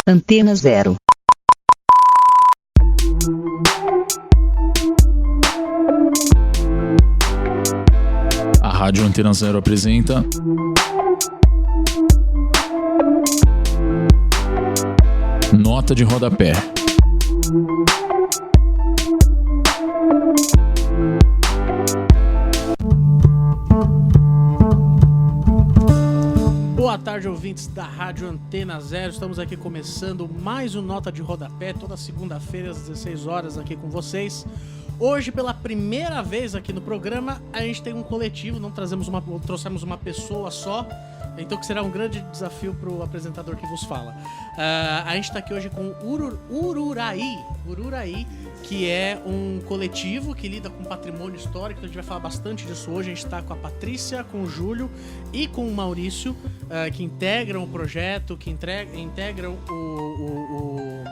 Antena Zero. A Rádio Antena Zero apresenta Nota de Rodapé. Boa tarde, ouvintes da Rádio Antena Zero. Estamos aqui começando mais um Nota de Rodapé, toda segunda-feira às 16 horas aqui com vocês. Hoje, pela primeira vez aqui no programa, a gente tem um coletivo, não trouxemos uma pessoa só, então que será um grande desafio para o apresentador que vos fala. A gente está aqui hoje com Ururaí, que é um coletivo que lida com patrimônio histórico. A gente vai falar bastante disso hoje. A gente está com a Patrícia, com o Júlio e com o Maurício, que integram o projeto, que integram o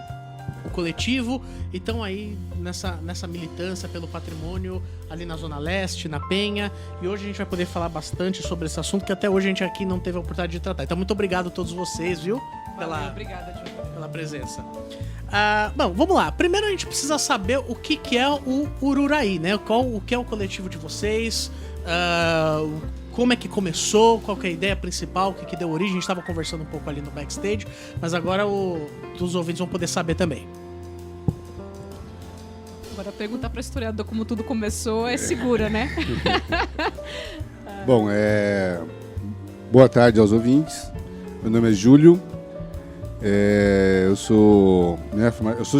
coletivo, e estão aí nessa militância pelo patrimônio ali na Zona Leste, na Penha, e hoje a gente vai poder falar bastante sobre esse assunto que até hoje a gente aqui não teve a oportunidade de tratar. Então muito obrigado a todos vocês, viu? Pela presença. Bom, vamos lá. Primeiro a gente precisa saber o que é o Ururaí, né? O que é o coletivo de vocês, como é que começou, qual que é a ideia principal, o que deu origem. A gente estava conversando um pouco ali no backstage, mas agora os ouvintes vão poder saber também. Agora perguntar para o historiador como tudo começou é segura, né? Bom, boa tarde aos ouvintes. Meu nome é Júlio. Eu sou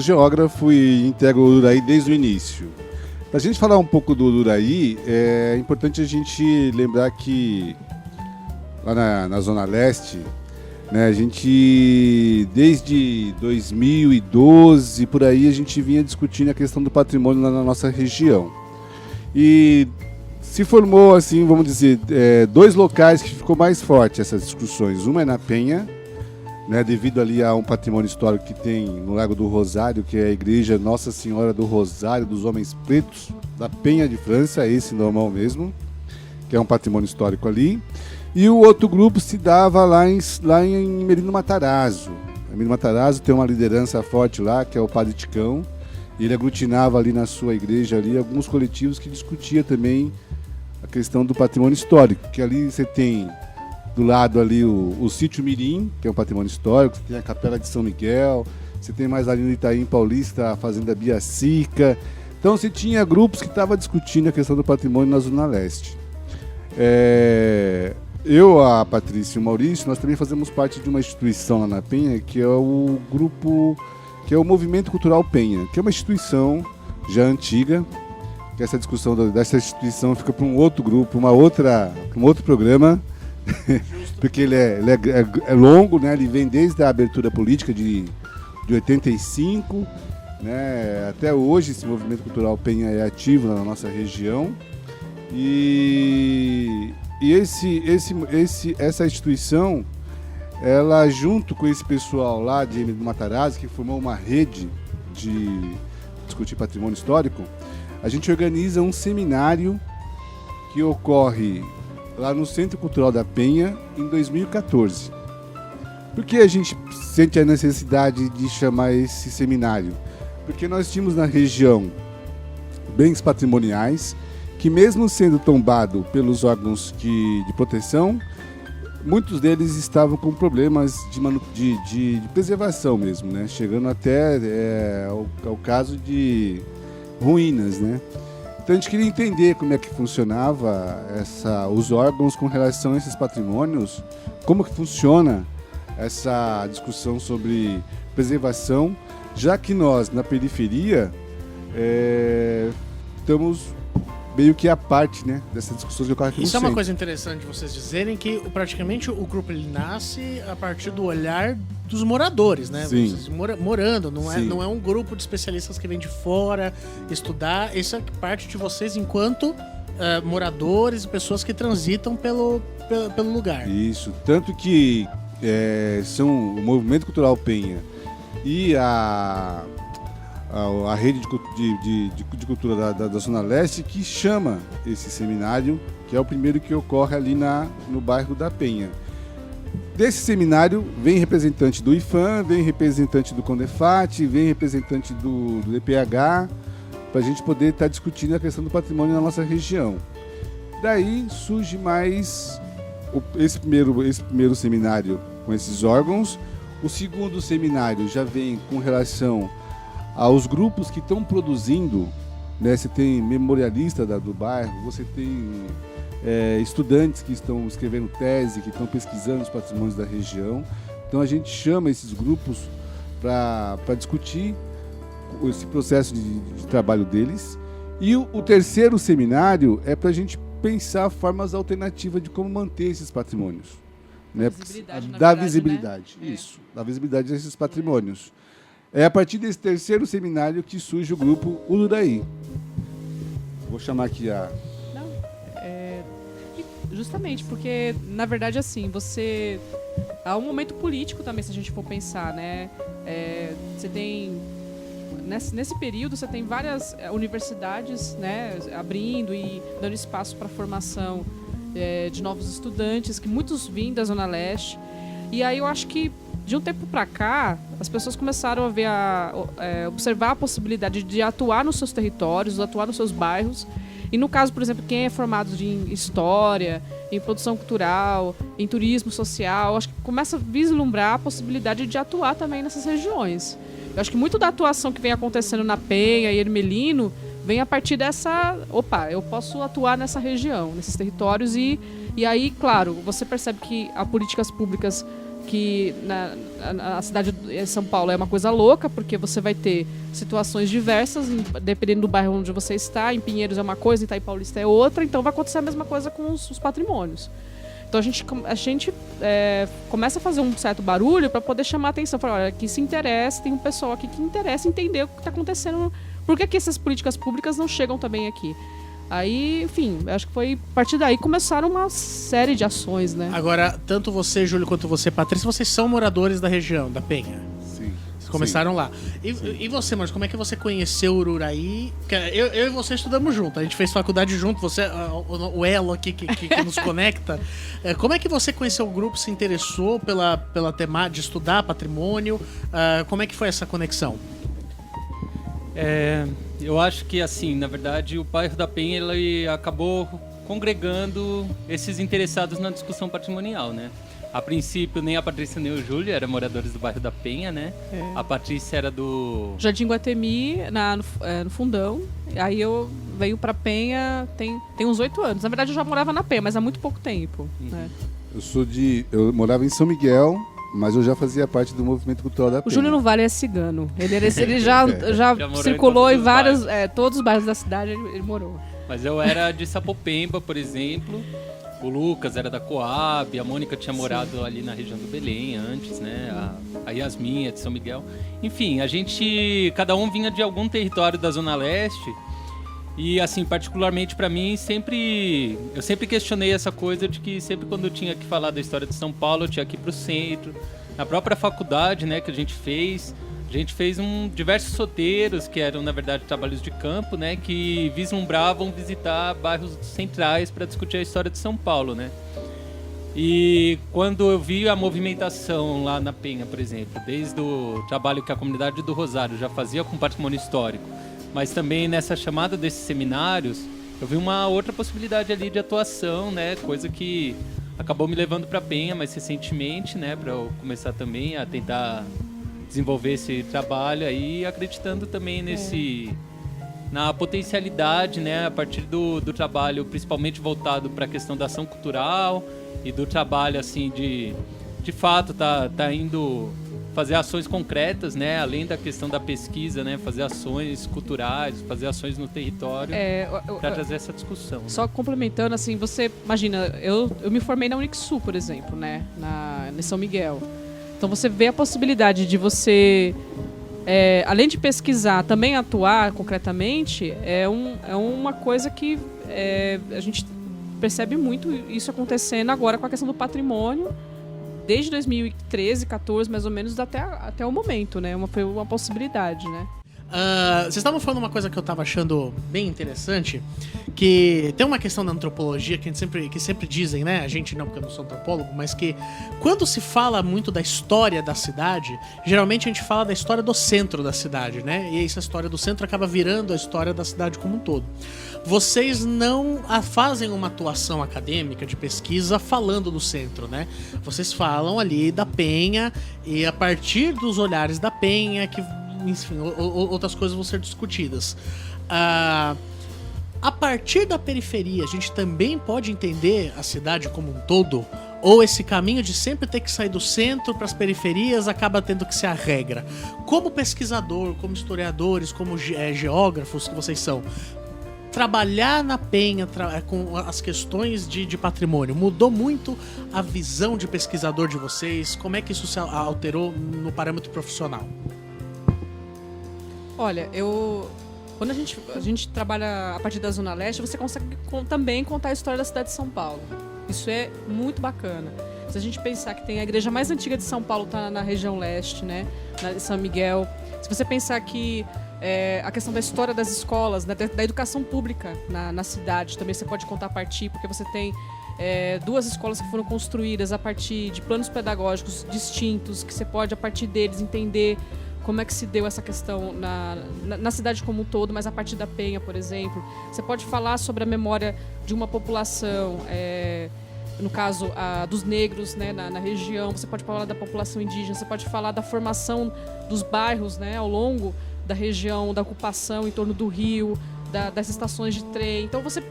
geógrafo e integro o Ururaí desde o início. Para a gente falar um pouco do Ururaí, é importante a gente lembrar que lá na Zona Leste, né, a gente, desde 2012, por aí, a gente vinha discutindo a questão do patrimônio lá na nossa região. E se formou, assim, vamos dizer, dois locais que ficou mais forte essas discussões. Uma é na Penha, né, devido ali a um patrimônio histórico que tem no Lago do Rosário, que é a igreja Nossa Senhora do Rosário dos Homens Pretos, da Penha de França, esse normal mesmo, que é um patrimônio histórico ali. E o outro grupo se dava lá em Merino Matarazzo. Merino Matarazzo tem uma liderança forte lá, que é o Padre Ticão. E ele aglutinava ali na sua igreja ali alguns coletivos que discutia também a questão do patrimônio histórico, que ali você tem do lado ali o Sítio Mirim, que é um patrimônio histórico, você tem a Capela de São Miguel, você tem mais ali no Itaim Paulista a Fazenda Biacica. Então você tinha grupos que estavam discutindo a questão do patrimônio na Zona Leste. Eu, a Patrícia e o Maurício, nós também fazemos parte de uma instituição lá na Penha, que é o que é o Movimento Cultural Penha, que é uma instituição já antiga, que essa discussão dessa instituição fica para um outro grupo, um outro programa, porque ele é longo, né? Ele vem desde a abertura política de 85, né? Até hoje esse Movimento Cultural Penha é ativo na nossa região. E essa instituição, ela junto com esse pessoal lá de Matarazzo, que formou uma rede de discutir patrimônio histórico, a gente organiza um seminário que ocorre lá no Centro Cultural da Penha em 2014. Por que a gente sente a necessidade de chamar esse seminário? Porque nós tínhamos na região bens patrimoniais que, mesmo sendo tombado pelos órgãos de proteção, muitos deles estavam com problemas de preservação mesmo, né? Chegando até ao caso de ruínas, né? Então a gente queria entender como é que funcionava os órgãos com relação a esses patrimônios, como que funciona essa discussão sobre preservação, já que nós, na periferia, estamos meio que a parte, né, dessas discussões que ocorrem aqui no Isso é uma centro. coisa interessante de vocês dizerem, que praticamente o grupo ele nasce a partir do olhar dos moradores, né? Sim. Vocês morando, Sim. não é um grupo de especialistas que vem de fora estudar. Isso é parte de vocês enquanto moradores e pessoas que transitam pelo lugar. Isso, tanto que são o Movimento Cultural Penha e a rede de cultura da Zona Leste que chama esse seminário, que é o primeiro que ocorre ali no bairro da Penha. Desse seminário vem representante do IFAM, vem representante do CONDEFAT, vem representante do DPH, para a gente poder estar discutindo a questão do patrimônio na nossa região. Daí surge mais esse primeiro seminário com esses órgãos. O segundo seminário já vem com relação aos grupos que estão produzindo, né? Você tem memorialista do bairro, você tem estudantes que estão escrevendo tese, que estão pesquisando os patrimônios da região. Então a gente chama esses grupos para discutir esse processo de trabalho deles. E o terceiro seminário é para a gente pensar formas alternativas de como manter esses patrimônios. Né? Da visibilidade, né? Isso, da visibilidade desses patrimônios. É a partir desse terceiro seminário que surge o grupo Ururaí. Vou chamar aqui a... Justamente, porque, na verdade, assim, há um momento político também, se a gente for pensar, né? Você tem... Nesse período, você tem várias universidades, né, abrindo e dando espaço para a formação de novos estudantes, que muitos vêm da Zona Leste. E aí eu acho que, de um tempo para cá, as pessoas começaram a observar a possibilidade de atuar nos seus territórios, atuar nos seus bairros. E no caso, por exemplo, quem é formado em história, em produção cultural, em turismo social, acho que começa a vislumbrar a possibilidade de atuar também nessas regiões. Eu acho que muito da atuação que vem acontecendo na Penha e Ermelino vem a partir dessa... Opa, eu posso atuar nessa região, nesses territórios. E aí, claro, você percebe que há políticas públicas que na cidade de São Paulo é uma coisa louca, porque você vai ter situações diversas, dependendo do bairro onde você está. Em Pinheiros é uma coisa, em Itaí Paulista é outra, então vai acontecer a mesma coisa com os patrimônios. Então a gente começa a fazer um certo barulho para poder chamar a atenção. Falar, olha, que se interessa, tem um pessoal aqui que interessa entender o que está acontecendo. Por que essas políticas públicas não chegam também aqui? Aí, enfim, acho que foi a partir daí começaram uma série de ações, né? Agora, tanto você, Júlio, quanto você, Patrícia, vocês são moradores da região, da Penha. Sim. Vocês começaram lá. E você, Marcos, como é que você conheceu o Ururaí? Eu e você estudamos junto, a gente fez faculdade junto, você, o elo aqui que nos conecta. Como é que você conheceu o grupo, se interessou pela temática de estudar patrimônio? Como é que foi essa conexão? Eu acho que, assim, na verdade, o bairro da Penha ele acabou congregando esses interessados na discussão patrimonial, né? A princípio, nem a Patrícia nem o Júlio eram moradores do bairro da Penha, né? A Patrícia era do... Jardim Guatemi, no Fundão. Aí eu veio pra Penha tem uns 8 anos. Na verdade, eu já morava na Penha, mas há muito pouco tempo. Né? Eu morava em São Miguel, mas eu já fazia parte do movimento cultural da Penha. O Júlio no Vale é cigano. Ele já circulou em vários... todos os bairros da cidade ele morou. Mas eu era de Sapopemba, por exemplo. O Lucas era da Coab, a Mônica tinha morado ali na região do Belém antes, né? A Yasmin é de São Miguel. Enfim, cada um vinha de algum território da Zona Leste. E, assim, particularmente para mim, eu sempre questionei essa coisa de que sempre quando eu tinha que falar da história de São Paulo, eu tinha que ir pro centro. Na própria faculdade, né, que a gente fez diversos roteiros, que eram, na verdade, trabalhos de campo, né, que vislumbravam visitar bairros centrais para discutir a história de São Paulo, né. E quando eu vi a movimentação lá na Penha, por exemplo, desde o trabalho que a comunidade do Rosário já fazia com patrimônio histórico, mas também nessa chamada desses seminários, eu vi uma outra possibilidade ali de atuação, né, coisa que acabou me levando para a Penha mais recentemente, né, para eu começar também a tentar desenvolver esse trabalho aí, acreditando também na potencialidade, né, a partir do trabalho principalmente voltado para a questão da ação cultural e do trabalho assim de fato tá indo fazer ações concretas, né, além da questão da pesquisa, né, fazer ações culturais, fazer ações no território para trazer essa discussão. Só complementando, assim, você imagina, eu me formei na Unixul, por exemplo, né, em São Miguel. Então você vê a possibilidade de você, além de pesquisar, também atuar concretamente, é uma coisa que a gente percebe muito isso acontecendo agora com a questão do patrimônio, desde 2013, 14, mais ou menos, até o momento, né? Foi uma possibilidade, né? Vocês estavam falando uma coisa que eu tava achando bem interessante, que tem uma questão da antropologia que sempre dizem, né? A gente não, porque eu não sou antropólogo, mas que quando se fala muito da história da cidade, geralmente a gente fala da história do centro da cidade, né? E essa história do centro acaba virando a história da cidade como um todo. Vocês não fazem uma atuação acadêmica de pesquisa falando do centro, né? Vocês falam ali da Penha e a partir dos olhares da Penha que, enfim, outras coisas vão ser discutidas. A partir da periferia, a gente também pode entender a cidade como um todo? Ou esse caminho de sempre ter que sair do centro para as periferias acaba tendo que ser a regra? Como pesquisador, como historiadores, como geógrafos que vocês são, trabalhar na Penha com as questões de patrimônio mudou muito a visão de pesquisador de vocês? Como é que isso se alterou no parâmetro profissional? Olha, quando a gente trabalha a partir da Zona Leste, você consegue também contar a história da cidade de São Paulo. Isso é muito bacana. Se a gente pensar que tem a igreja mais antiga de São Paulo tá na região leste, né, na São Miguel. Se você pensar que a questão da história das escolas, da educação pública na cidade, também você pode contar a partir, porque você tem duas escolas que foram construídas a partir de planos pedagógicos distintos, que você pode, a partir deles, entender como é que se deu essa questão na cidade como um todo, mas a partir da Penha, por exemplo. Você pode falar sobre a memória de uma população, no caso dos negros, né, na região. Você pode falar da população indígena, você pode falar da formação dos bairros, né, ao longo da região, da ocupação em torno do rio, das estações de trem. Então, você,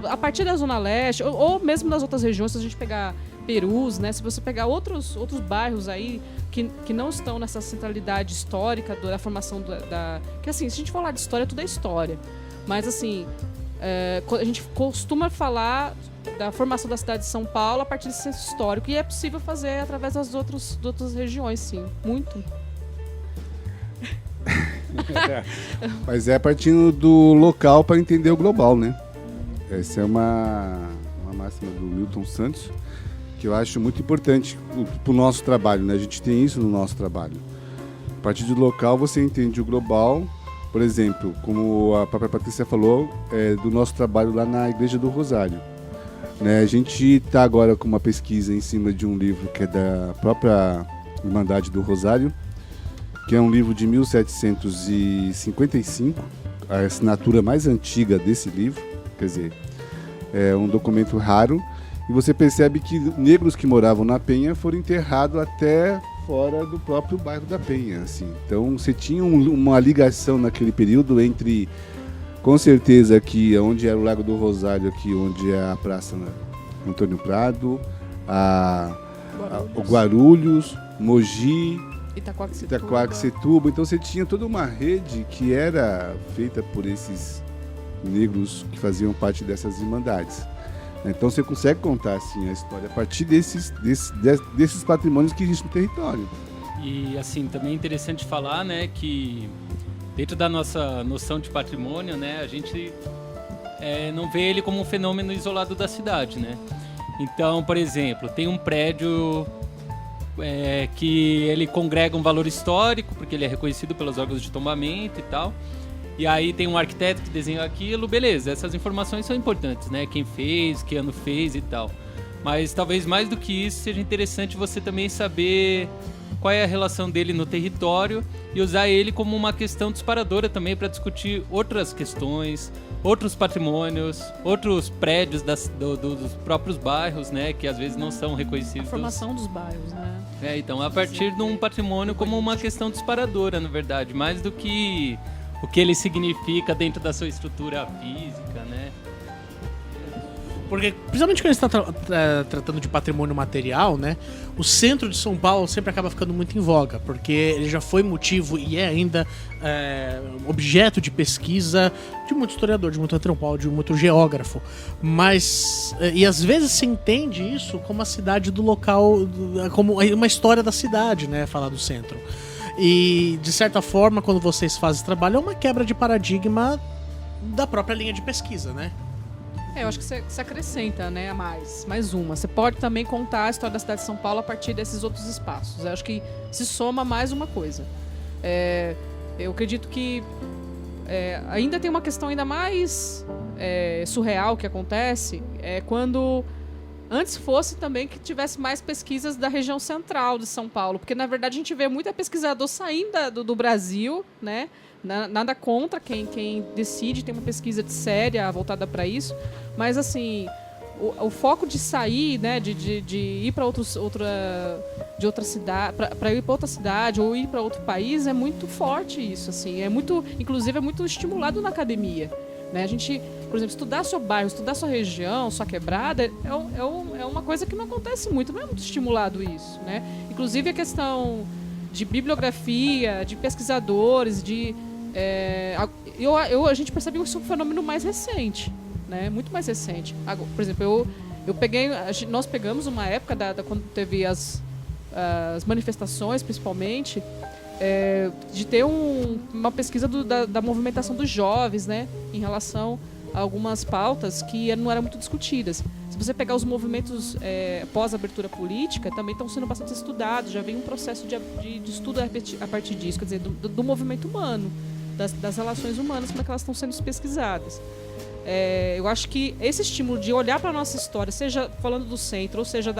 a partir da Zona Leste, ou mesmo nas outras regiões, se a gente pegar Perus, né, se você pegar outros bairros aí que não estão nessa centralidade histórica da formação que, assim, se a gente falar de história, tudo é história. Mas, assim, a gente costuma falar da formação da cidade de São Paulo a partir desse senso histórico. E é possível fazer através das outras regiões, sim. Muito. Mas é partindo do local para entender o global, né? Essa é uma máxima do Milton Santos, que eu acho muito importante para o nosso trabalho, né? A gente tem isso no nosso trabalho. A partir do local você entende o global. Por exemplo, como a própria Patrícia falou, do nosso trabalho lá na Igreja do Rosário, né? A gente está agora com uma pesquisa em cima de um livro que é da própria Irmandade do Rosário, que é um livro de 1755, a assinatura mais antiga desse livro, quer dizer, é um documento raro, e você percebe que negros que moravam na Penha foram enterrados até fora do próprio bairro da Penha, assim. Então você tinha uma ligação naquele período entre, com certeza, aqui onde era o Lago do Rosário, aqui onde é a Praça Antônio Prado, o Guarulhos, Mogi, Itaquaquecetuba. Então você tinha toda uma rede que era feita por esses negros que faziam parte dessas irmandades. Então você consegue contar assim a história a partir desses patrimônios que existem no território. E assim, também é interessante falar, né, que dentro da nossa noção de patrimônio, né, a gente não vê ele como um fenômeno isolado da cidade, né? Então, por exemplo, tem um prédio que ele congrega um valor histórico, porque ele é reconhecido pelos órgãos de tombamento e tal. E aí tem um arquiteto que desenhou aquilo, beleza, essas informações são importantes, né? Quem fez, que ano fez e tal. Mas talvez mais do que isso seja interessante você também saber qual é a relação dele no território e usar ele como uma questão disparadora também para discutir outras questões, outros patrimônios, outros prédios dos próprios bairros, né? Que às vezes não são reconhecidos. A formação dos bairros, né? Então, a partir de um patrimônio como uma questão disparadora, na verdade, mais do que o que ele significa dentro da sua estrutura física, né? Porque, principalmente quando a gente está tratando de patrimônio material, né? O centro de São Paulo sempre acaba ficando muito em voga, porque ele já foi motivo e é ainda objeto de pesquisa de muito historiador, de muito antropólogo, de muito geógrafo. Mas, e às vezes se entende isso como a cidade do local, como uma história da cidade, né? Falar do centro. E, de certa forma, quando vocês fazem esse trabalho, é uma quebra de paradigma da própria linha de pesquisa, né? Eu acho que você acrescenta, né, mais uma. Você pode também contar a história da cidade de São Paulo a partir desses outros espaços. Eu acho que se soma mais uma coisa. Eu acredito que ainda tem uma questão ainda mais surreal que acontece, quando antes fosse também que tivesse mais pesquisas da região central de São Paulo, porque na verdade a gente vê muito pesquisador saindo do Brasil, né? Nada contra quem decide, tem uma pesquisa séria voltada para isso, mas assim, o foco de sair, né, de ir para outra cidade, para ir para outra cidade ou ir para outro país é muito forte isso, assim, inclusive é muito estimulado na academia, né? A gente, por exemplo, estudar seu bairro, estudar sua região, sua quebrada é uma coisa que não acontece muito, não é muito estimulado isso, né? Inclusive a questão de bibliografia, de pesquisadores, a gente percebe que isso é um fenômeno mais recente, né? Muito mais recente. Por exemplo, nós pegamos uma época quando teve as manifestações, principalmente, de ter uma pesquisa da movimentação dos jovens, né, em relação a algumas pautas que não eram muito discutidas. Se você pegar os movimentos pós-abertura política, também estão sendo bastante estudados, já vem um processo de estudo a partir disso, quer dizer, do movimento humano, das relações humanas, como é que elas estão sendo pesquisadas. Eu acho que esse estímulo de olhar para a nossa história, seja falando do centro, ou seja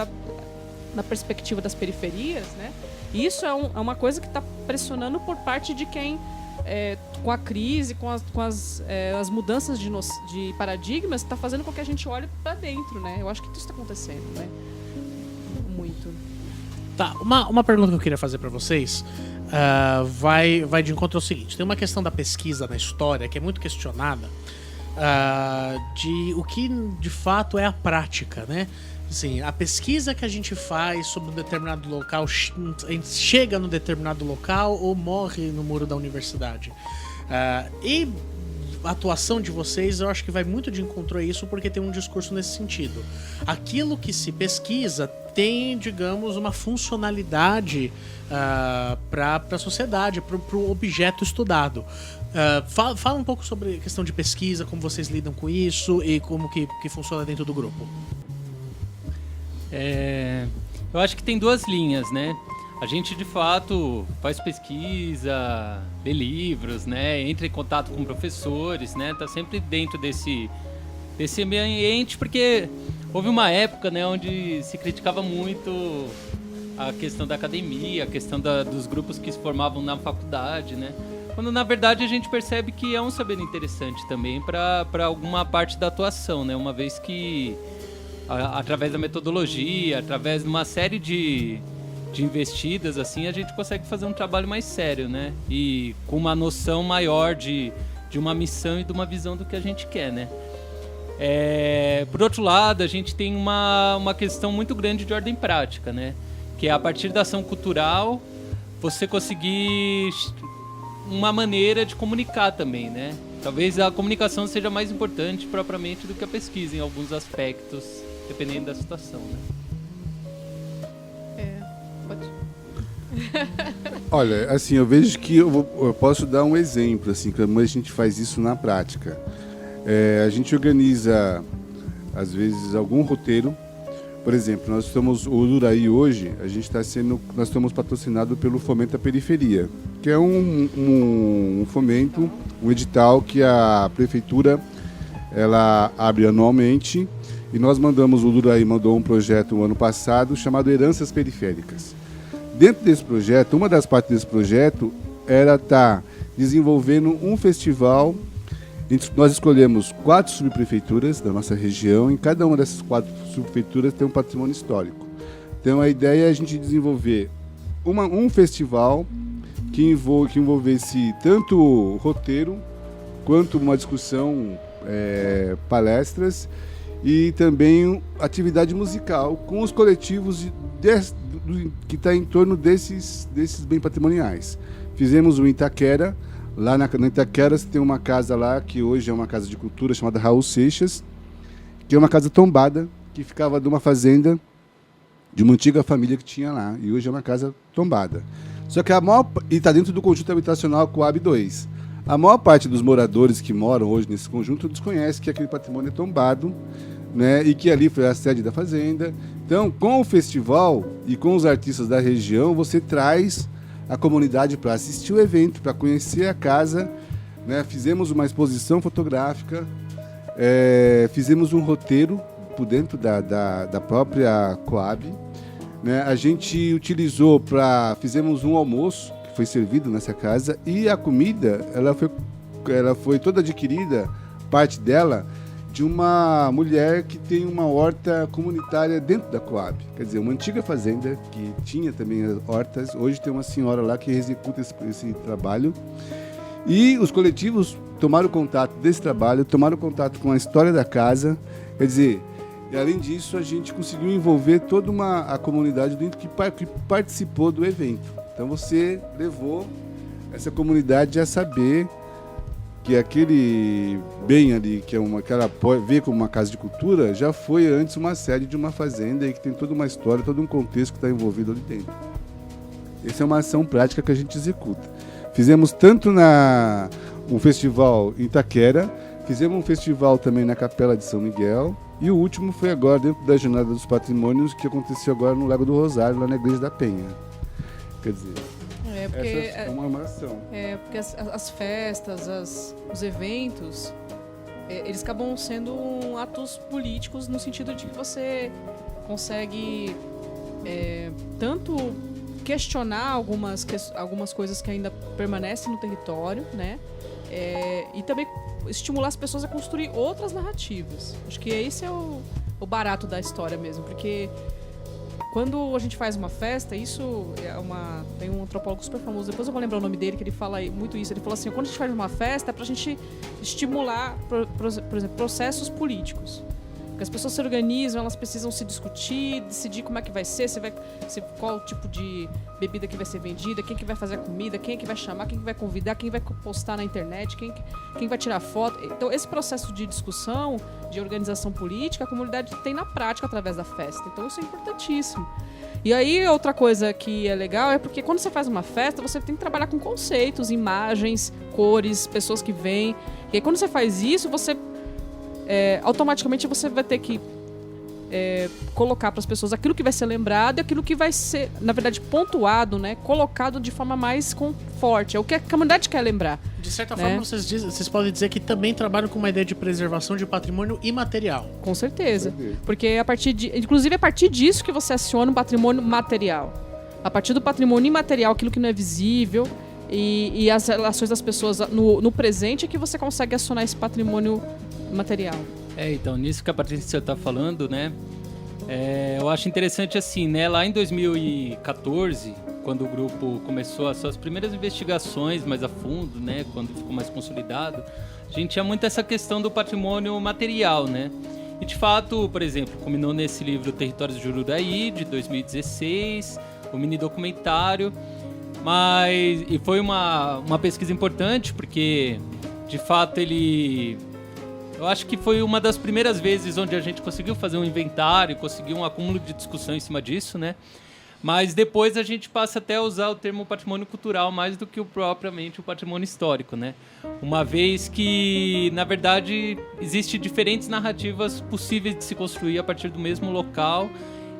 na perspectiva das periferias, né, isso é uma coisa que está pressionando por parte de quem, com a crise, com as mudanças de paradigmas, está fazendo com que a gente olhe para dentro, né? Eu acho que isso está acontecendo, né? Muito. Tá, uma pergunta que eu queria fazer para vocês vai de encontro ao seguinte. Tem uma questão da pesquisa na história que é muito questionada, de o que de fato é a prática, né? Assim, a pesquisa que a gente faz sobre um determinado local chega no determinado local ou morre no muro da universidade. E a atuação de vocês, eu acho que vai muito de encontro a isso, porque tem um discurso nesse sentido. Aquilo que se pesquisa tem, digamos, uma funcionalidade para a sociedade, para o objeto estudado. Fala um pouco sobre a questão de pesquisa, como vocês lidam com isso e como que funciona dentro do grupo. Eu acho que tem duas linhas, né? A gente, de fato, faz pesquisa, lê livros, né? Entra em contato com professores, né? Tá sempre dentro desse ambiente, porque houve uma época, né, onde se criticava muito a questão da academia, a questão dos grupos que se formavam na faculdade, né? Quando, na verdade, a gente percebe que é um saber interessante também para alguma parte da atuação, né? Uma vez que através da metodologia, através de uma série de investidas, assim, a gente consegue fazer um trabalho mais sério, né? E com uma noção maior de uma missão e de uma visão do que a gente quer, né? Por outro lado, a gente tem uma questão muito grande de ordem prática, né? Que é a partir da ação cultural, você conseguir uma maneira de comunicar também, né? Talvez a comunicação seja mais importante propriamente do que a pesquisa em alguns aspectos, dependendo da situação, né? Pode. Olha, assim, eu vejo que eu posso dar um exemplo, assim, como a gente faz isso na prática. A gente organiza, às vezes, algum roteiro. Por exemplo, nós estamos, o Uraí hoje, nós estamos patrocinados pelo Fomento da Periferia, que é um fomento, um edital que a prefeitura ela abre anualmente. E nós o Uraí mandou um projeto no ano passado chamado Heranças Periféricas. Dentro desse projeto, uma das partes desse projeto era estar desenvolvendo um festival. Nós escolhemos 4 subprefeituras da nossa região. Em cada uma dessas 4 subprefeituras tem um patrimônio histórico. Então a ideia é a gente desenvolver um festival que envolvesse tanto o roteiro quanto uma discussão, palestras, e também atividade musical com os coletivos que está em torno desses bens patrimoniais. Fizemos o Itaquera. Lá na Itaquera tem uma casa lá, que hoje é uma casa de cultura, chamada Raul Seixas, que é uma casa tombada, que ficava de uma fazenda de uma antiga família que tinha lá, e hoje é uma casa tombada. Só que e está dentro do conjunto habitacional Coab 2. A maior parte dos moradores que moram hoje nesse conjunto desconhece que aquele patrimônio é tombado, né, e que ali foi a sede da fazenda. Então, com o festival e com os artistas da região, você traz a comunidade para assistir o evento, para conhecer a casa, né? Fizemos uma exposição fotográfica, fizemos um roteiro por dentro da própria Coab, né? A gente utilizou fizemos um almoço que foi servido nessa casa, e a comida ela foi toda adquirida, parte dela, de uma mulher que tem uma horta comunitária dentro da Coab. Quer dizer, uma antiga fazenda que tinha também as hortas. Hoje tem uma senhora lá que executa esse trabalho. E os coletivos tomaram contato desse trabalho, tomaram contato com a história da casa. Quer dizer, e além disso, a gente conseguiu envolver toda a comunidade dentro que participou do evento. Então você levou essa comunidade a saber que aquele bem ali, que ela vê como uma casa de cultura, já foi antes uma sede de uma fazenda e que tem toda uma história, todo um contexto que está envolvido ali dentro. Essa é uma ação prática que a gente executa. Fizemos tanto um festival em Itaquera, fizemos um festival também na Capela de São Miguel, e o último foi agora dentro da Jornada dos Patrimônios, que aconteceu agora no Lago do Rosário, lá na Igreja da Penha. Quer dizer, essa é uma ação. Porque as festas, os eventos, eles acabam sendo atos políticos no sentido de que você consegue tanto questionar algumas coisas que ainda permanecem no território, né? E também estimular as pessoas a construir outras narrativas. Acho que esse é o barato da história mesmo, porque quando a gente faz uma festa, isso tem um antropólogo super famoso, depois eu vou lembrar o nome dele, que ele fala muito isso. Ele fala assim: quando a gente faz uma festa é pra gente estimular, por exemplo, processos políticos. Porque as pessoas se organizam, elas precisam se discutir, decidir como é que vai ser, qual tipo de bebida que vai ser vendida, quem que vai fazer a comida, quem que vai chamar, quem que vai convidar, quem vai postar na internet, quem vai tirar foto. Então, esse processo de discussão, de organização política, a comunidade tem na prática através da festa. Então, isso é importantíssimo. E aí, outra coisa que é legal é porque quando você faz uma festa, você tem que trabalhar com conceitos, imagens, cores, pessoas que vêm. E aí, quando você faz isso, você automaticamente você vai ter que colocar para as pessoas aquilo que vai ser lembrado e aquilo que vai ser, na verdade, pontuado, né? Colocado de forma mais forte. É o que a comunidade quer lembrar. De certa né? forma, vocês podem dizer que também trabalham com uma ideia de preservação de patrimônio imaterial. Com certeza. Porque inclusive a partir disso que você aciona um patrimônio material. A partir do patrimônio imaterial, aquilo que não é visível e as relações das pessoas no presente é que você consegue acionar esse patrimônio material. Então, nisso que a Patrícia está falando, né? Eu acho interessante assim, né? Lá em 2014, quando o grupo começou as suas primeiras investigações mais a fundo, né? Quando ficou mais consolidado, a gente tinha muito essa questão do patrimônio material, né? E de fato, por exemplo, culminou nesse livro Territórios de Jururaí, de 2016, o mini documentário, e foi uma pesquisa importante, porque de fato eu acho que foi uma das primeiras vezes onde a gente conseguiu fazer um inventário, conseguiu um acúmulo de discussão em cima disso, né? Mas depois a gente passa até a usar o termo patrimônio cultural mais do que propriamente o patrimônio histórico, né? Uma vez que, na verdade, existem diferentes narrativas possíveis de se construir a partir do mesmo local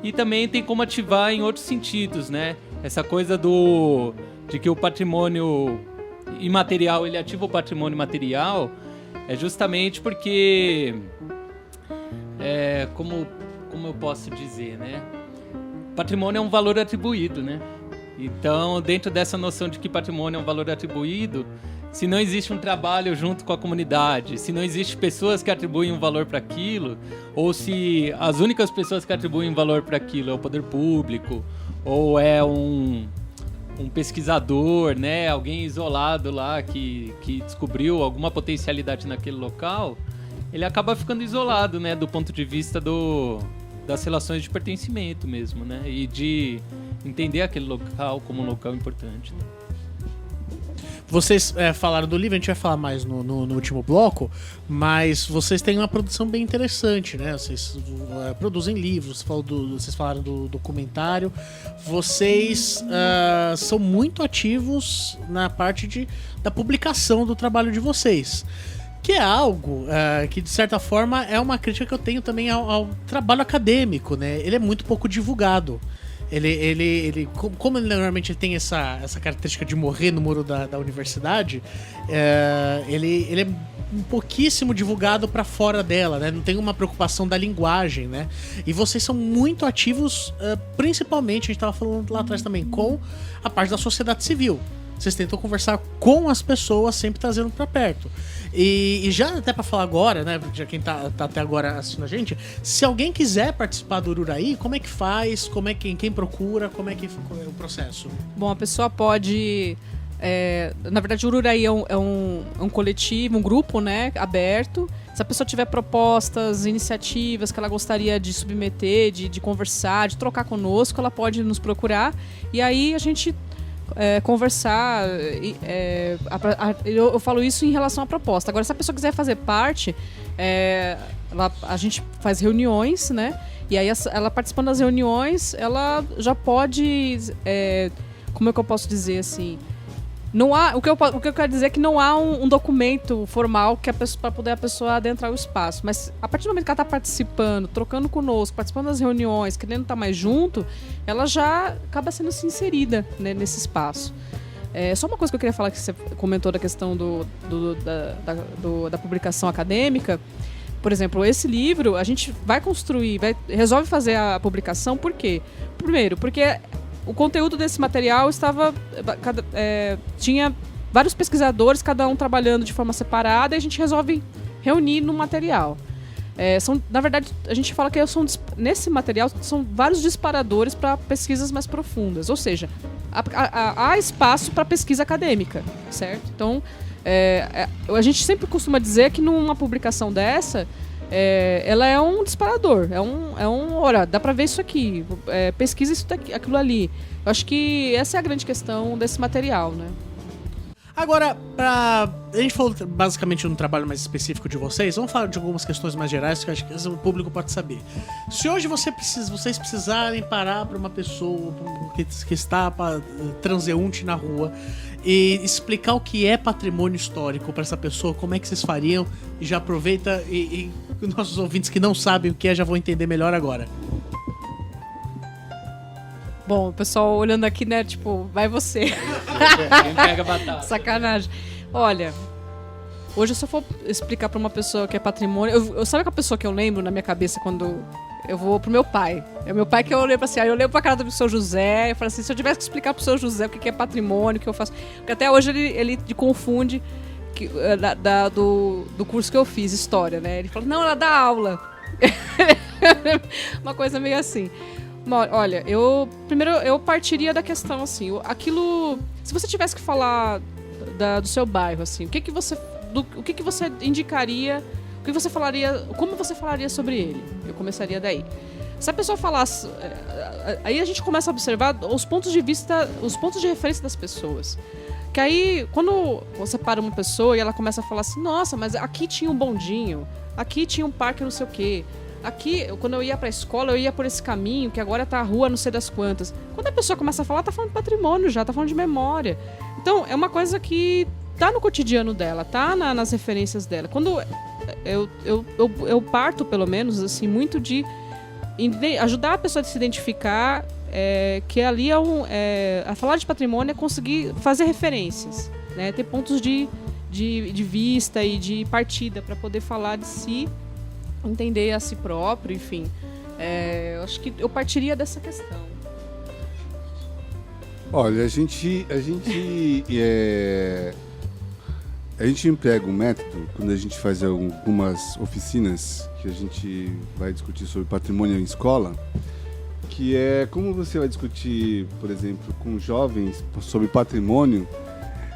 e também tem como ativar em outros sentidos, né? Essa coisa de que o patrimônio imaterial, ele ativa o patrimônio material, é justamente porque, como eu posso dizer, né? Patrimônio é um valor atribuído, né? Então, dentro dessa noção de que patrimônio é um valor atribuído, se não existe um trabalho junto com a comunidade, se não existem pessoas que atribuem um valor para aquilo, ou se as únicas pessoas que atribuem um valor para aquilo é o poder público, ou é um pesquisador, né, alguém isolado lá que descobriu alguma potencialidade naquele local, ele acaba ficando isolado, né, do ponto de vista das relações de pertencimento mesmo, né, e de entender aquele local como um local importante. Né? Vocês falaram do livro, a gente vai falar mais no último bloco, mas vocês têm uma produção bem interessante, né? Vocês produzem livros, vocês falaram do documentário, vocês são muito ativos na parte da publicação do trabalho de vocês, que é algo que, de certa forma, é uma crítica que eu tenho também ao trabalho acadêmico, né? Ele é muito pouco divulgado. Como ele normalmente tem essa característica de morrer no muro da universidade, ele é um pouquíssimo divulgado pra fora dela, né? Não tem uma preocupação da linguagem, né? E vocês são muito ativos, principalmente, a gente tava falando lá atrás também, com a parte da sociedade civil. Vocês tentam conversar com as pessoas, sempre trazendo pra perto. E já até pra falar agora, né? Já quem tá até agora assistindo a gente, se alguém quiser participar do Ururaí, como é que faz? Quem procura? Como é que é o processo? Bom, a pessoa pode... na verdade, o Ururaí é um coletivo, um grupo, né, aberto. Se a pessoa tiver propostas, iniciativas que ela gostaria de submeter, de conversar, de trocar conosco, ela pode nos procurar. E aí a gente... conversar, eu falo isso em relação à proposta. Agora, se a pessoa quiser fazer parte, a gente faz reuniões, né? E aí ela participando das reuniões, ela já pode, como é que eu posso dizer assim? Não há, o que eu quero dizer é que não há um documento formal para poder a pessoa adentrar o espaço. Mas a partir do momento que ela está participando, trocando conosco, participando das reuniões, querendo estar mais junto, ela já acaba sendo inserida, né, nesse espaço. Só uma coisa que eu queria falar, que você comentou da questão da publicação acadêmica. Por exemplo, esse livro, a gente vai construir, resolve fazer a publicação, por quê? Primeiro, porque o conteúdo desse material tinha vários pesquisadores, cada um trabalhando de forma separada, e a gente resolve reunir no material. Na verdade, a gente fala que nesse material são vários disparadores para pesquisas mais profundas, ou seja, há espaço para pesquisa acadêmica, certo? Então, a gente sempre costuma dizer que numa publicação dessa, ela é um disparador, olha, dá pra ver isso aqui, pesquisa isso daqui, aquilo ali. Eu acho que essa é a grande questão desse material, né? Agora, a gente falou basicamente no trabalho mais específico de vocês, vamos falar de algumas questões mais gerais que eu acho que o público pode saber. Se hoje vocês precisarem parar para uma pessoa que está transeunte na rua e explicar o que é patrimônio histórico para essa pessoa, como é que vocês fariam? E já aproveita e nossos ouvintes que não sabem o que já vão entender melhor agora. Bom, o pessoal olhando aqui, né, tipo, vai você. Quem pega batata. Sacanagem. Olha, hoje se eu for explicar pra uma pessoa que é patrimônio... Sabe que a pessoa que eu lembro na minha cabeça quando eu vou pro meu pai? É o meu pai que eu lembro assim, aí eu lembro pra cara do seu José, eu falo assim, se eu tivesse que explicar pro seu José o que é patrimônio, o que eu faço... Porque até hoje ele confunde do curso que eu fiz, História, né? Ele fala, não, ela dá aula. Uma coisa meio assim. Olha, primeiro eu partiria da questão assim, se você tivesse que falar do seu bairro, assim, o que você indicaria, como você falaria sobre ele? Eu começaria daí. Se a pessoa falasse, aí a gente começa a observar os pontos de referência das pessoas. Que aí, quando você para uma pessoa e ela começa a falar assim, nossa, mas aqui tinha um bondinho, aqui tinha um parque não sei o quê. Aqui, quando eu ia pra escola, eu ia por esse caminho, que agora tá a rua não sei das quantas. Quando a pessoa começa a falar, tá falando de patrimônio já, tá falando de memória. Então, é uma coisa que tá no cotidiano dela, tá nas referências dela. Quando eu parto, pelo menos, assim, muito de ajudar a pessoa a se identificar, que ali a falar de patrimônio é conseguir fazer referências, né? Ter pontos de vista e de partida para poder falar de si, entender a si próprio, enfim. Eu acho que eu partiria dessa questão. Olha, a gente emprega um método quando a gente faz algumas oficinas que a gente vai discutir sobre patrimônio em escola, que é como você vai discutir, por exemplo, com jovens sobre patrimônio,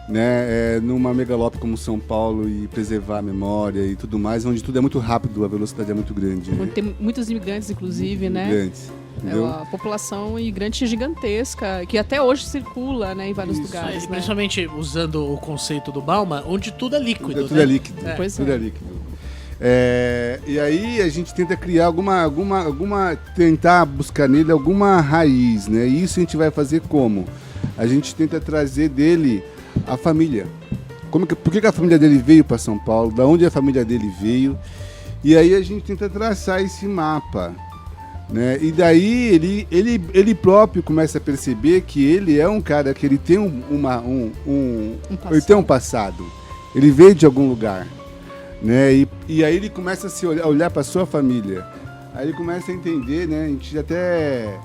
né, numa megalópole como São Paulo, e preservar a memória e tudo mais, onde tudo é muito rápido, a velocidade é muito grande. Né? Tem muitos imigrantes, inclusive, né? Imigrantes, entendeu? A população imigrante gigantesca, que até hoje circula, né, em vários lugares. Né? Principalmente usando o conceito do Bauman, onde tudo é líquido. Tudo é líquido. Tudo é líquido. E aí a gente tenta criar tentar buscar nele alguma raiz, né? E isso a gente vai fazer como? A gente tenta trazer dele a família. Por que a família dele veio para São Paulo? Da onde a família dele veio? E aí a gente tenta traçar esse mapa né? E daí ele próprio começa a perceber que ele é um cara que ele tem ele tem um passado, ele veio de algum lugar, né? E aí ele começa a olhar para sua família, aí ele começa a entender, né? A gente até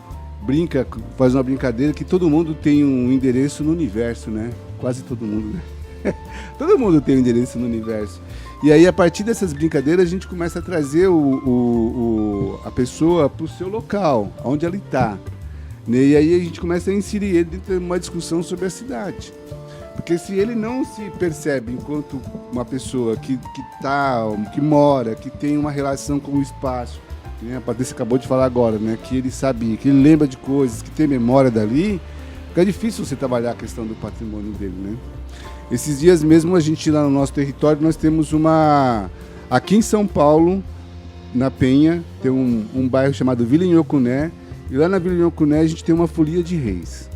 brinca, faz uma brincadeira que todo mundo tem um endereço no universo, né? Quase todo mundo, né? Todo mundo tem um endereço no universo. E aí, a partir dessas brincadeiras, a gente começa a trazer a pessoa para o seu local, onde ela está. E aí a gente começa a inserir ele dentro de uma discussão sobre a cidade. Porque se ele não se percebe enquanto uma pessoa que mora, que tem uma relação com o espaço, né? A Patrícia acabou de falar agora, né? Que ele sabe, que ele lembra de coisas, que tem memória dali, fica difícil você trabalhar a questão do patrimônio dele, né? Esses dias mesmo, a gente lá no nosso território, nós temos aqui em São Paulo, na Penha, tem um bairro chamado Vila Inhocuné, e lá na Vila Inhocuné a gente tem uma folia de reis.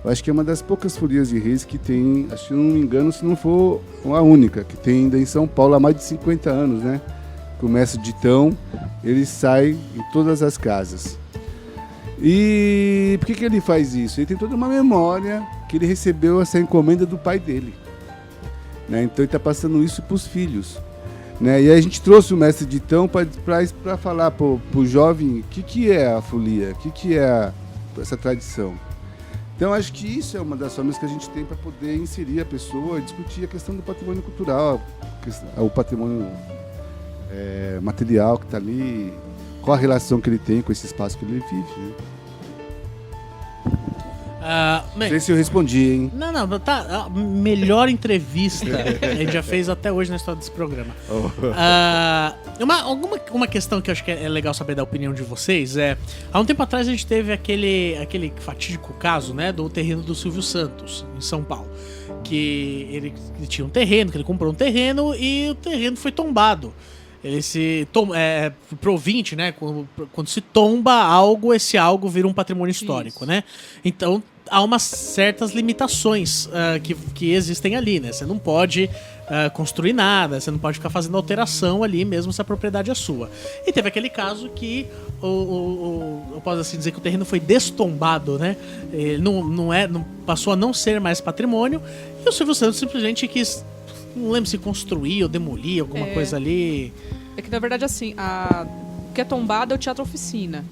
Eu acho que é uma das poucas folias de reis que tem, acho que não me engano, se não for a única, que tem ainda em São Paulo há mais de 50 anos, né? Que o mestre Ditão, ele sai em todas as casas. E por que ele faz isso? Ele tem toda uma memória que ele recebeu essa encomenda do pai dele, né? Então ele está passando isso para os filhos, né? E aí a gente trouxe o mestre Ditão para falar para o jovem o que é a folia, o que é essa tradição. Então acho que isso é uma das formas que a gente tem para poder inserir a pessoa e discutir a questão do patrimônio cultural, o patrimônio material que está ali, qual a relação que ele tem com esse espaço que ele vive, né? Não sei se eu respondi, hein? Não, tá. A melhor entrevista que a gente já fez até hoje na história desse programa. Uma questão que eu acho que é legal saber da opinião de vocês é... Há um tempo atrás a gente teve aquele fatídico caso, né, do terreno do Silvio Santos, em São Paulo. Que ele tinha um terreno, que ele comprou um terreno e o terreno foi tombado. Ele pro ouvinte, né? Quando se tomba algo, esse algo vira um patrimônio histórico, isso, né? Então há umas certas limitações que existem ali, né? Você não pode construir nada, você não pode ficar fazendo alteração ali, mesmo se a propriedade é sua. E teve aquele caso que eu posso assim dizer que o terreno foi destombado, né? Ele não passou a não ser mais patrimônio, e o Silvio Santos simplesmente quis. Não lembro se construir ou demolir alguma coisa ali. É que na verdade assim, o que é tombado é o Teatro Oficina.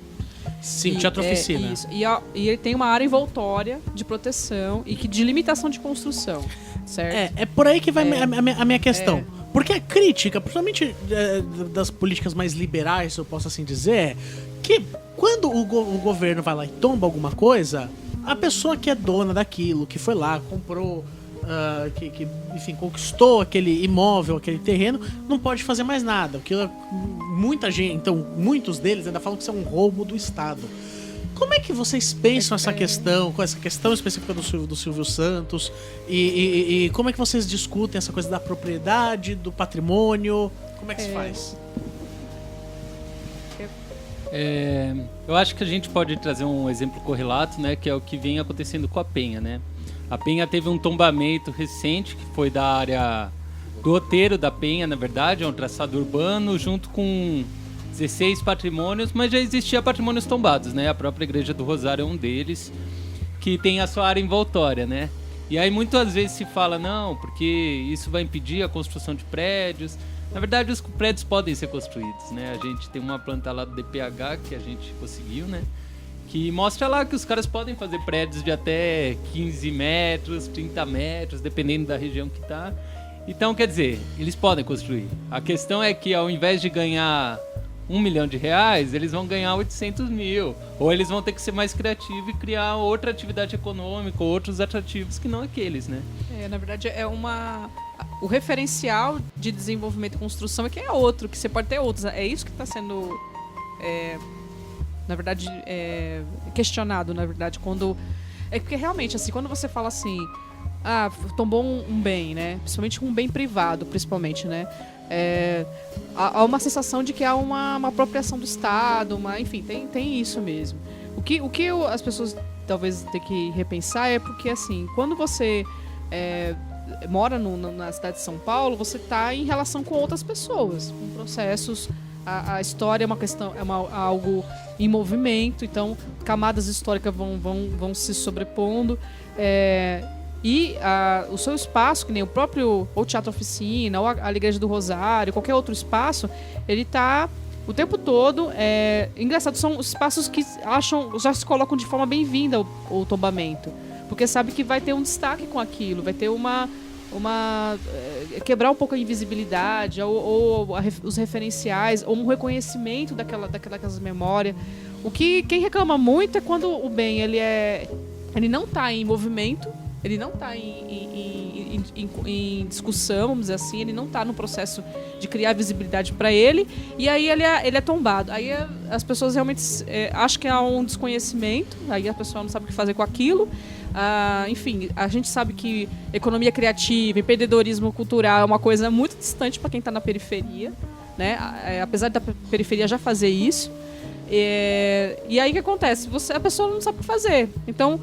Sim, Teatro Oficina. Isso. E ele tem uma área envoltória de proteção e de limitação de construção, certo? É por aí que vai a minha questão. Porque a crítica, principalmente das políticas mais liberais, eu posso assim dizer, é que quando o governo vai lá e tomba alguma coisa, a pessoa que é dona daquilo, que foi lá, comprou... enfim, conquistou aquele imóvel, aquele terreno, não pode fazer mais nada. Muita gente, então, muitos deles ainda falam que isso é um roubo do Estado. Como é que vocês pensam essa questão, com essa questão específica do Silvio Santos? E como é que vocês discutem essa coisa da propriedade, do patrimônio? Como é que se faz? Eu acho que a gente pode trazer um exemplo correlato, né, que é o que vem acontecendo com a Penha, né? A Penha teve um tombamento recente, que foi da área do Outeiro da Penha, na verdade, é um traçado urbano, junto com 16 patrimônios, mas já existia patrimônios tombados, né? A própria Igreja do Rosário é um deles, que tem a sua área envoltória, né? E aí muitas vezes se fala, não, porque isso vai impedir a construção de prédios. Na verdade, os prédios podem ser construídos, né? A gente tem uma planta lá do DPH que a gente conseguiu, né? Que mostra lá que os caras podem fazer prédios de até 15 metros, 30 metros, dependendo da região que tá. Então, quer dizer, eles podem construir. A questão é que ao invés de ganhar R$1 milhão, eles vão ganhar 800 mil. Ou eles vão ter que ser mais criativos e criar outra atividade econômica, outros atrativos que não aqueles, né? Na verdade, o referencial de desenvolvimento e construção é que é outro, que você pode ter outros. É isso que está sendo... na verdade, questionado, na verdade, quando... É porque realmente, assim, quando você fala assim, tombou um bem, né? Principalmente um bem privado, principalmente, né? Há uma sensação de que há uma apropriação do Estado, enfim, tem isso mesmo. O que as pessoas talvez tenham que repensar é porque, assim, quando você mora na cidade de São Paulo, você está em relação com outras pessoas, com processos a história é uma questão, algo em movimento, então camadas históricas vão se sobrepondo. E o seu espaço, que nem o próprio ou Teatro Oficina, ou a Igreja do Rosário, qualquer outro espaço, ele está o tempo todo. Engraçado, são espaços que já se colocam de forma bem-vinda o tombamento, porque sabe que vai ter um destaque com aquilo, vai ter quebrar um pouco a invisibilidade ou os referenciais, ou um reconhecimento daquelas memórias. Quem reclama muito é quando o bem ele não está em movimento, ele não está em discussão, vamos dizer assim, ele não está no processo de criar visibilidade para ele, e aí ele é tombado. Aí as pessoas realmente acham que há um desconhecimento, aí a pessoa não sabe o que fazer com aquilo. Enfim, a gente sabe que economia criativa, empreendedorismo cultural é uma coisa muito distante para quem está na periferia, né? Apesar da periferia já fazer isso. E aí o que acontece? A pessoa não sabe o que fazer. Então,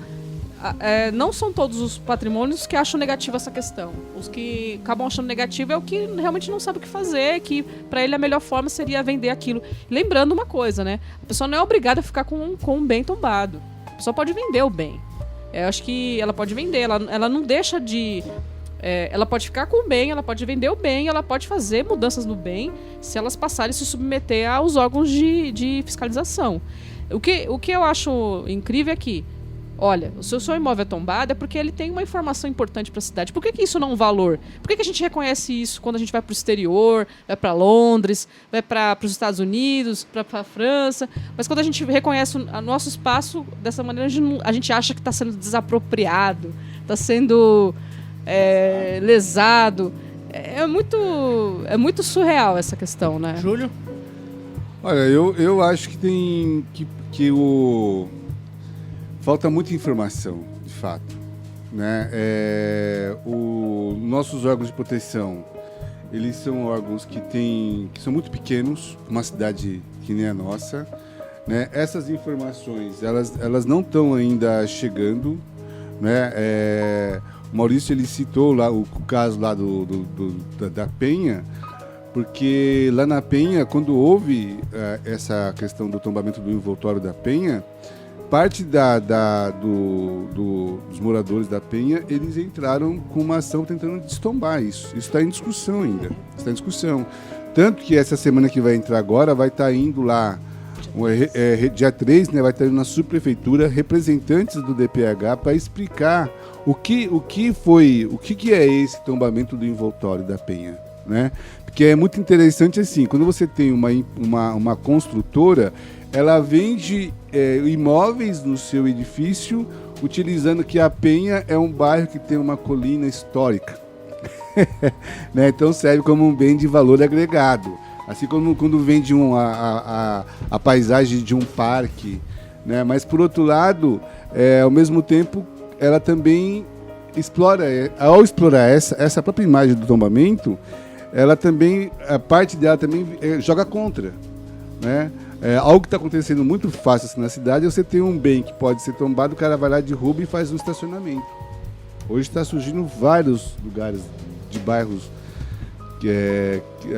não são todos os patrimônios que acham negativo essa questão. Os que acabam achando negativo é o que realmente não sabe o que fazer, que para ele a melhor forma seria vender aquilo. Lembrando uma coisa, né? A pessoa não é obrigada a ficar com um bem tombado. A pessoa pode vender o bem. Eu acho que ela pode vender, ela não deixa de... ela pode ficar com o bem, ela pode vender o bem, ela pode fazer mudanças no bem se elas passarem a se submeter aos órgãos de fiscalização. O que eu acho incrível é que, olha, o seu imóvel é tombado é porque ele tem uma informação importante para a cidade. Por que isso não é um valor? Por que a gente reconhece isso quando a gente vai para o exterior, vai para Londres, vai para os Estados Unidos, para a França? Mas quando a gente reconhece o nosso espaço dessa maneira, a gente acha que está sendo desapropriado, está sendo lesado. É muito surreal essa questão, né? Júlio? Olha, eu acho que tem falta muita informação, de fato, né? Nossos órgãos de proteção, eles são órgãos que são muito pequenos, uma cidade que nem a nossa, né? Essas informações, elas não estão ainda chegando, né? O Maurício, ele citou lá o caso lá da Penha, porque lá na Penha, quando houve essa questão do tombamento do envoltório da Penha, parte dos moradores da Penha, eles entraram com uma ação tentando destombar isso. Isso está em discussão ainda. Está em discussão. Tanto que essa semana que vai entrar agora, vai estar indo lá, dia 3, né, vai estar indo na subprefeitura, representantes do DPH para explicar o que é esse tombamento do envoltório da Penha, né? Porque é muito interessante assim, quando você tem uma construtora, ela vende imóveis no seu edifício, utilizando que a Penha é um bairro que tem uma colina histórica. Né? Então serve como um bem de valor agregado. Assim como quando vende a paisagem de um parque. Né? Mas, por outro lado, ao mesmo tempo, ela também explora, ao explorar essa própria imagem do tombamento, ela também, a parte dela também joga contra. Né? Algo que está acontecendo muito fácil assim, na cidade é você ter um bem que pode ser tombado, o cara vai lá, derruba e faz um estacionamento. Hoje está surgindo vários lugares de bairros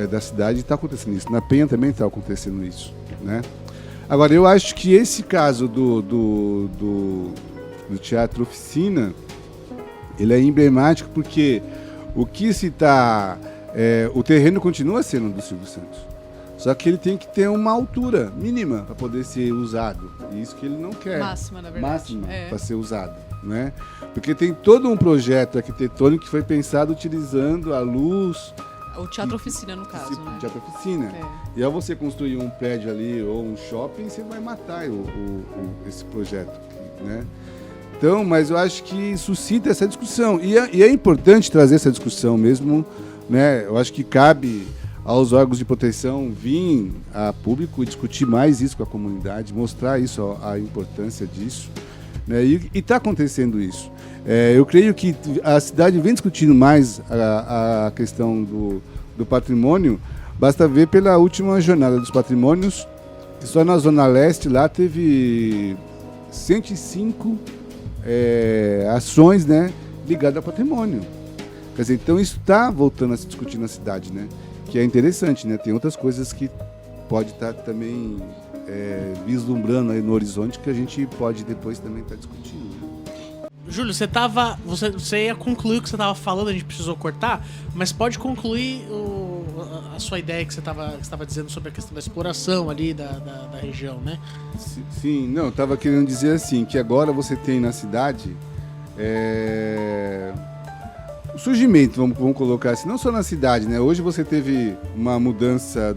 da cidade e está acontecendo isso. Na Penha também está acontecendo isso. Né? Agora, eu acho que esse caso do Teatro Oficina, ele é emblemático porque o que se está... o terreno continua sendo do Silvio Santos. Só que ele tem que ter uma altura mínima para poder ser usado. E isso que ele não quer. Máxima, na verdade. Máxima para ser usado. Né? Porque tem todo um projeto arquitetônico que foi pensado utilizando a luz... O Teatro Oficina, no caso. Né? Teatro Oficina. E ao você construir um prédio ali ou um shopping, você vai matar esse projeto. Né? Então, mas eu acho que suscita essa discussão. E é importante trazer essa discussão mesmo. Né? Eu acho que cabe aos órgãos de proteção vir a público e discutir mais isso com a comunidade, mostrar isso, a importância disso. Né? E está acontecendo isso. Eu creio que a cidade vem discutindo mais a questão do patrimônio. Basta ver pela última jornada dos patrimônios, que só na Zona Leste lá teve 105 ações, né, ligadas ao patrimônio. Quer dizer, então isso está voltando a se discutir na cidade, né? Que é interessante, né? Tem outras coisas que pode estar também vislumbrando aí no horizonte, que a gente pode depois também estar discutindo. Júlio, você ia concluir o que você estava falando, a gente precisou cortar, mas pode concluir a sua ideia que você estava dizendo sobre a questão da exploração ali da região, né? Sim, não, eu estava querendo dizer assim, que agora você tem na cidade o surgimento, vamos colocar assim, não só na cidade, né? Hoje você teve uma mudança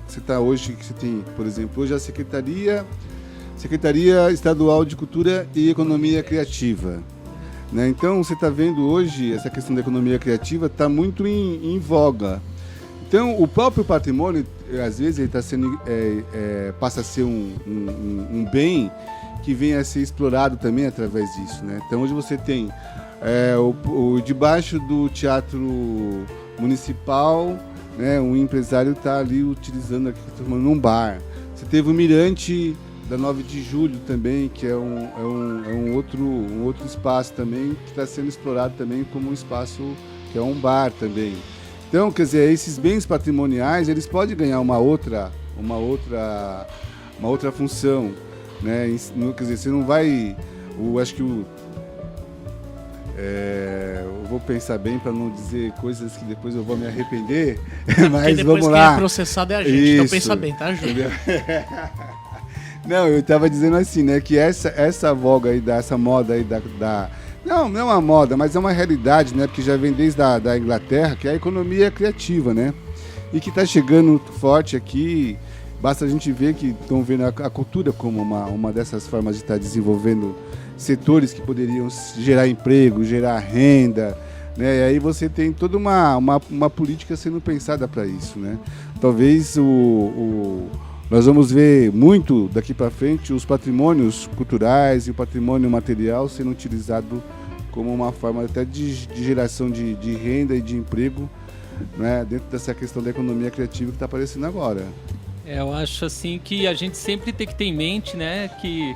você está hoje, que você tem, por exemplo, hoje a Secretaria Estadual de Cultura e Economia Criativa, né? Então você está vendo hoje essa questão da economia criativa está muito em voga. Então o próprio patrimônio, às vezes, ele passa a ser um bem que vem a ser explorado também através disso, né? Então hoje você tem debaixo do Teatro Municipal, né, um empresário está ali utilizando aqui, num bar. Você teve o Mirante da 9 de Julho também, que é um outro espaço também, que está sendo explorado também como um espaço que é um bar também. Então, quer dizer, esses bens patrimoniais, eles podem ganhar uma outra função, né? Quer dizer, você não vai... acho que eu vou pensar bem para não dizer coisas que depois eu vou me arrepender, mas vamos lá. Quem é processado é a gente, então pensa bem, tá, Júlio? Não, eu estava dizendo assim, né, que essa voga aí, essa moda aí não é uma moda, mas é uma realidade, né, porque já vem desde da Inglaterra, que é a economia criativa, né, e que está chegando forte aqui. Basta a gente ver que estão vendo a cultura como uma dessas formas de estar desenvolvendo setores que poderiam gerar emprego, gerar renda, né? E aí você tem toda uma política sendo pensada para isso, né? Talvez nós vamos ver muito daqui para frente os patrimônios culturais e o patrimônio material sendo utilizado como uma forma até de geração de renda e de emprego, né? Dentro dessa questão da economia criativa que está aparecendo agora. Eu acho assim que a gente sempre tem que ter em mente, né, que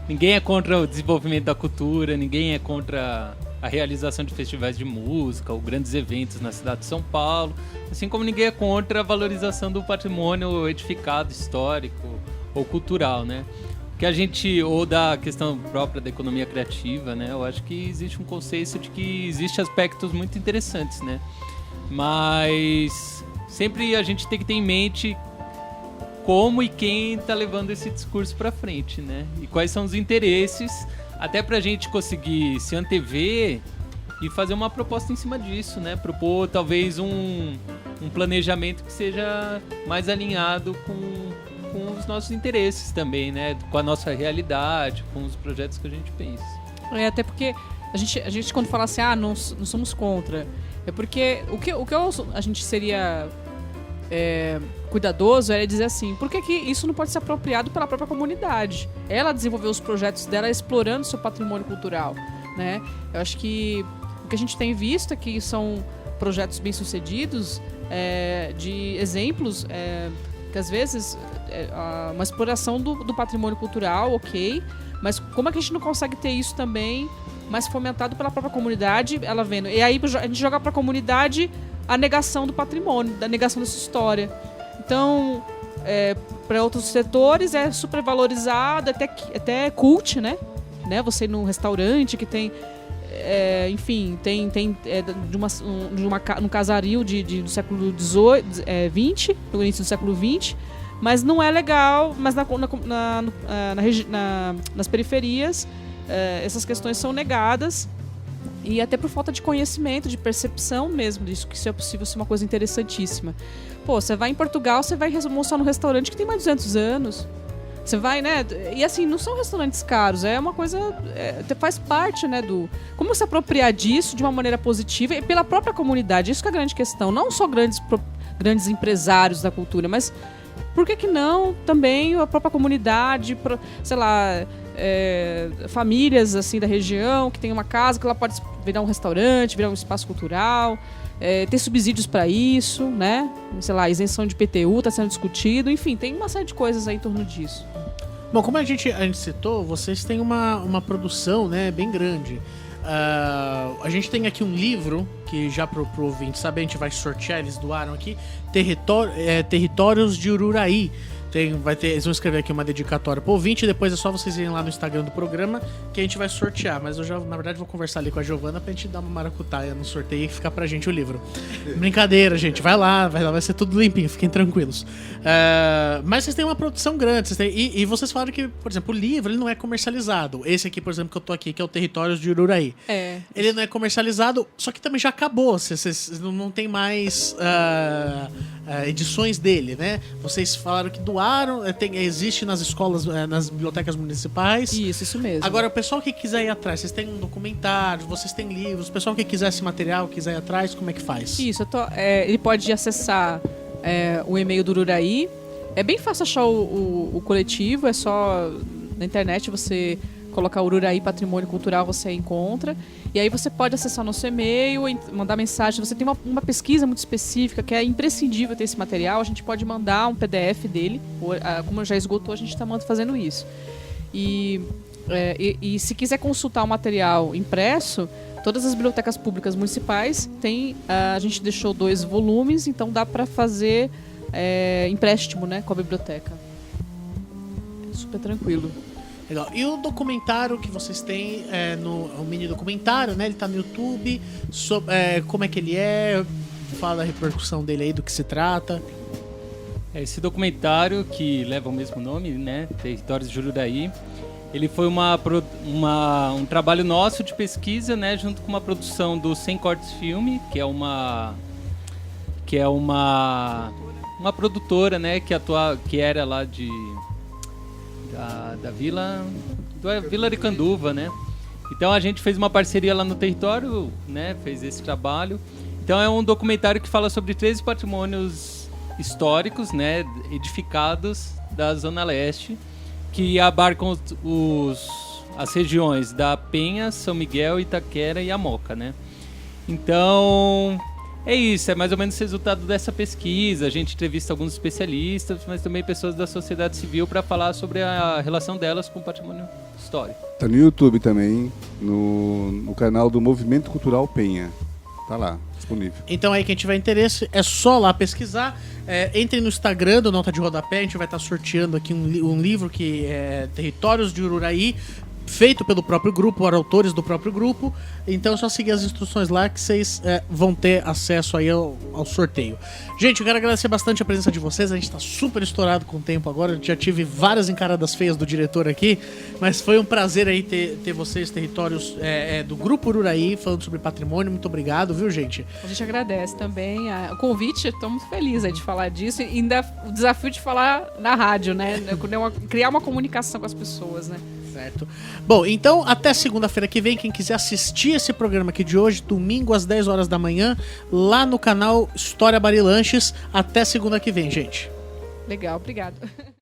ninguém é contra o desenvolvimento da cultura, ninguém é contra a realização de festivais de música ou grandes eventos na cidade de São Paulo, assim como ninguém é contra a valorização do patrimônio edificado, histórico ou cultural, né? Que a gente, ou da questão própria da economia criativa, né? Eu acho que existe um conceito de que existem aspectos muito interessantes, né? Mas sempre a gente tem que ter em mente como e quem está levando esse discurso para frente, né? E quais são os interesses, até para a gente conseguir se antever e fazer uma proposta em cima disso, né? Propor talvez um planejamento que seja mais alinhado com os nossos interesses também, né? Com a nossa realidade, com os projetos que a gente pensa. Até porque a gente quando fala assim, não somos contra, é porque o que a gente seria cuidadoso era dizer assim, por que isso não pode ser apropriado pela própria comunidade? Ela desenvolveu os projetos dela explorando seu patrimônio cultural, né? Eu acho que o que a gente tem visto é que são projetos bem-sucedidos, de exemplos, que às vezes uma exploração do patrimônio cultural, ok, mas como é que a gente não consegue ter isso também mais fomentado pela própria comunidade, ela vendo? E aí a gente joga para a comunidade a negação do patrimônio, da negação dessa história. Então, para outros setores é super valorizado, até cult, né? Você ir num restaurante que tem, enfim, tem num casario do século XX, no início do século XX, mas não é legal, mas nas periferias essas questões são negadas. E até por falta de conhecimento, de percepção mesmo disso, que isso é possível ser uma coisa interessantíssima. Pô, você vai em Portugal, você vai almoçar num restaurante que tem mais de 200 anos. Você vai, né? E assim, não são restaurantes caros, é uma coisa... faz parte, né, como se apropriar disso de uma maneira positiva e pela própria comunidade. Isso que é a grande questão. Não só grandes empresários da cultura, mas por que não também a própria comunidade, sei lá... famílias assim da região que tem uma casa que ela pode virar um restaurante, virar um espaço cultural, ter subsídios para isso, né? Sei lá, isenção de IPTU está sendo discutido, enfim, tem uma série de coisas aí em torno disso. Bom, como a gente citou, vocês têm uma produção, né, bem grande. a gente tem aqui um livro que já pro ouvinte saber, a gente vai sortear, eles doaram aqui, Territórios de Ururaí. Eles vão escrever aqui uma dedicatória pro ouvinte, e depois é só vocês irem lá no Instagram do programa que a gente vai sortear. Mas eu já, na verdade, vou conversar ali com a Giovana pra gente dar uma maracutaia no sorteio e ficar pra gente o livro. Brincadeira, gente. Vai lá, vai ser tudo limpinho, fiquem tranquilos. Mas vocês têm uma produção grande. E vocês falaram que, por exemplo, o livro ele não é comercializado. Esse aqui, por exemplo, que eu tô aqui, que é o Territórios de Ururaí. Ele não é comercializado, só que também já acabou. Vocês não tem mais edições dele, né? Vocês falaram que doaram, existe nas escolas, nas bibliotecas municipais. Isso mesmo. Agora, o pessoal que quiser ir atrás, vocês têm um documentário, vocês têm livros, o pessoal que quiser esse material, quiser ir atrás, como é que faz? Isso, ele pode acessar o e-mail do Ururaí. É bem fácil achar o coletivo, é só na internet você colocar Ururaí Patrimônio Cultural, você encontra. E aí você pode acessar nosso e-mail, mandar mensagem. Você tem uma pesquisa muito específica que é imprescindível ter esse material. A gente pode mandar um PDF dele. Como já esgotou, a gente está fazendo isso. E se quiser consultar o material impresso, todas as bibliotecas públicas municipais têm. A gente deixou 2 volumes, então dá para fazer empréstimo, né, com a biblioteca. Super tranquilo. Legal. E o documentário que vocês têm um mini documentário, né? Ele tá no YouTube. Como é que ele é? Fala da repercussão dele aí, do que se trata. Esse documentário, que leva o mesmo nome, né? Territórios de Ururaí, ele foi um trabalho nosso de pesquisa, né? Junto com uma produção do Sem Cortes Filme, que é uma produtora, né? Que era lá da Vila Aricanduva, né? Então a gente fez uma parceria lá no território, né? Fez esse trabalho. Então é um documentário que fala sobre 13 patrimônios históricos, né? Edificados da Zona Leste, que abarcam as regiões da Penha, São Miguel, Itaquera e Amoca, né? Então é isso, é mais ou menos o resultado dessa pesquisa. A gente entrevista alguns especialistas, mas também pessoas da sociedade civil para falar sobre a relação delas com o patrimônio histórico. Tá no YouTube também, no canal do Movimento Cultural Penha. Tá lá, disponível. Então aí quem tiver interesse é só lá pesquisar. Entre no Instagram do Nota de Rodapé, a gente vai estar sorteando aqui um livro que é Territórios de Ururaí, feito pelo próprio grupo, autores do próprio grupo. Então é só seguir as instruções lá que vocês vão ter acesso aí ao sorteio. Gente, eu quero agradecer bastante a presença de vocês. A gente tá super estourado com o tempo agora. Eu já tive várias encaradas feias do diretor aqui, mas foi um prazer aí ter vocês, Territórios do Grupo Ururaí, falando sobre patrimônio. Muito obrigado, viu, gente? A gente agradece também o convite. Estou muito feliz aí de falar disso. E ainda o desafio de falar na rádio, né? Criar uma comunicação com as pessoas, né? Certo. Bom, então até segunda-feira que vem, quem quiser assistir esse programa aqui de hoje, domingo às 10 horas da manhã, lá no canal História Barilanches. Até segunda que vem, gente. Legal, obrigado.